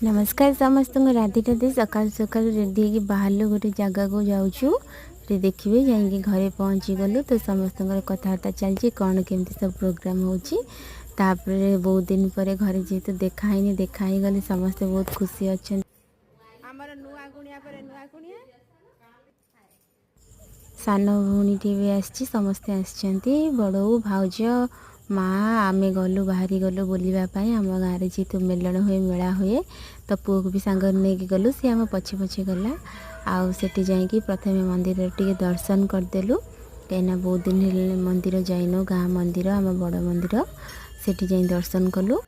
नमस्कार समस्त राधे राधे सकाल सकाल रेडी होगी बाहर गोटे जगह को जाऊँ देखिए जा घरे पहुँची गलु तो समस्त कथबार्ता चलती कौन केमती सब प्रोग्राम होपर बहुत दिन पर घरे जेहेतु देखाही गले समस्ते बहुत खुशी अच्छा सान भौणी भी आसी समस्ते आसछंती बड़ऊ भाउज माँ आमे गलु बाहरी गलु बुलवाई आम गाँव जेहेतु मेलन हुए मेला हुए तो पुओ को भी सांग नहीं गलु सी आम पछे पछे गला आउ सेठी जाइकी प्रथमे मंदिर टे दर्शन करदेलु कहीं बहुत दिन मंदिर जाइनु गाँ मंदिर आम बड़ मंदिर सेठी जाई दर्शन कलु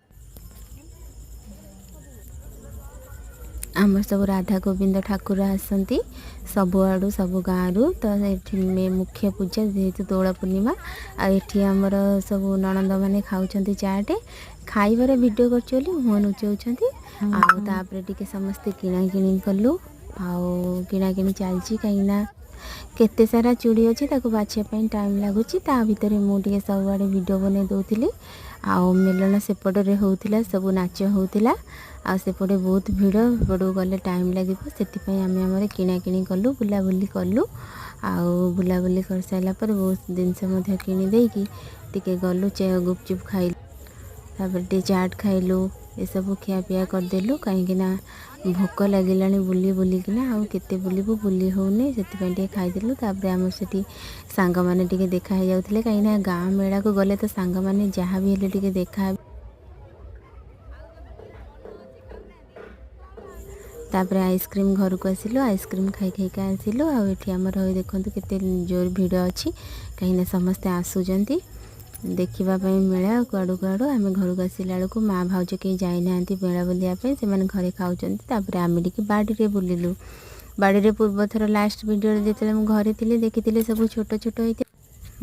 आमर सब राधा गोविंद ठाकुर आसती सबुआड़ू सब गाँव तो ये मुख्य पूजा जेहेतु दोल पूर्णिमा आठी आमर सब ननंद मैंने खाऊँ चाटे खाइबार वीडियो कर मुह लुचाऊँच आउे टे समस्ते किणाकिणी कलु आउ किणाकिणी चलती कहीं केते सारा चूड़ी अच्छी बाछापी टाइम लगुच भितर मुझे सबुआड़े वीडियो बन दूसरी आउ मेलन सेपटे होता सब नाच होता आसेपटे बहुत भीड़ पड़ू गले टाइम लगे से आम किणाकिणी कलु बुलाबुली कलु आउ बुलाबुली कर सारा पर बहुत जिनस किणीदेकी टे गलु गुपचुप खाइलु तापर टे चाट खाइलु ये सब खियापिया करदेलु कहीं भोक लगे बुली बुलिकिना आउ केते बुलिबु बुली होने से खाईदेलु तापर आम से सांग मैंने टे देखा जाते कहीं गाँ मेला को गले तो सांग मैंने जहाँ भी हेल्ले टे देखा तापर आइसक्रीम घर को आसिलु आइसक्रीम खाई खाई आसिलु आठी आमर देखो केते जोर भीड़ अच्छी कहीं समस्ते आसुचंती देखापी मेला कुआड़ू कुआड़ू आम घर को आसला बेलू माँ भाउज कहीं जाई ना मेला बुलायापी से घरे खाऊँ आम टे बाड़ी बुलिलु बाड़ी पूर्व थर लास्ट वीडियो जो मुझे घरे थी देखी सब छोट छोट होते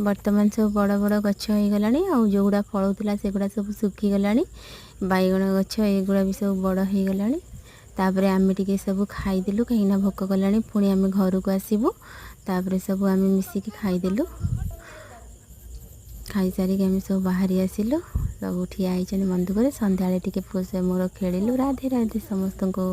बर्तमान सब बड़ बड़ गछ हो गला जो गुड़ा फलूला से गुड़ा सब सुखीगला बैगण गछ एगुड़ा भी सब बड़ हो गला तापर आम टे सब खाईदेलु कहीं भोक कला पुणी आम घर को आसबू तापर सब आम मिसिकी खाईदेलु खाई सारिक आम सब बाहरी आसिलु सब ठिया मंदुक सन्ध्या टे मोर खेलु राधे राधे समस्त को।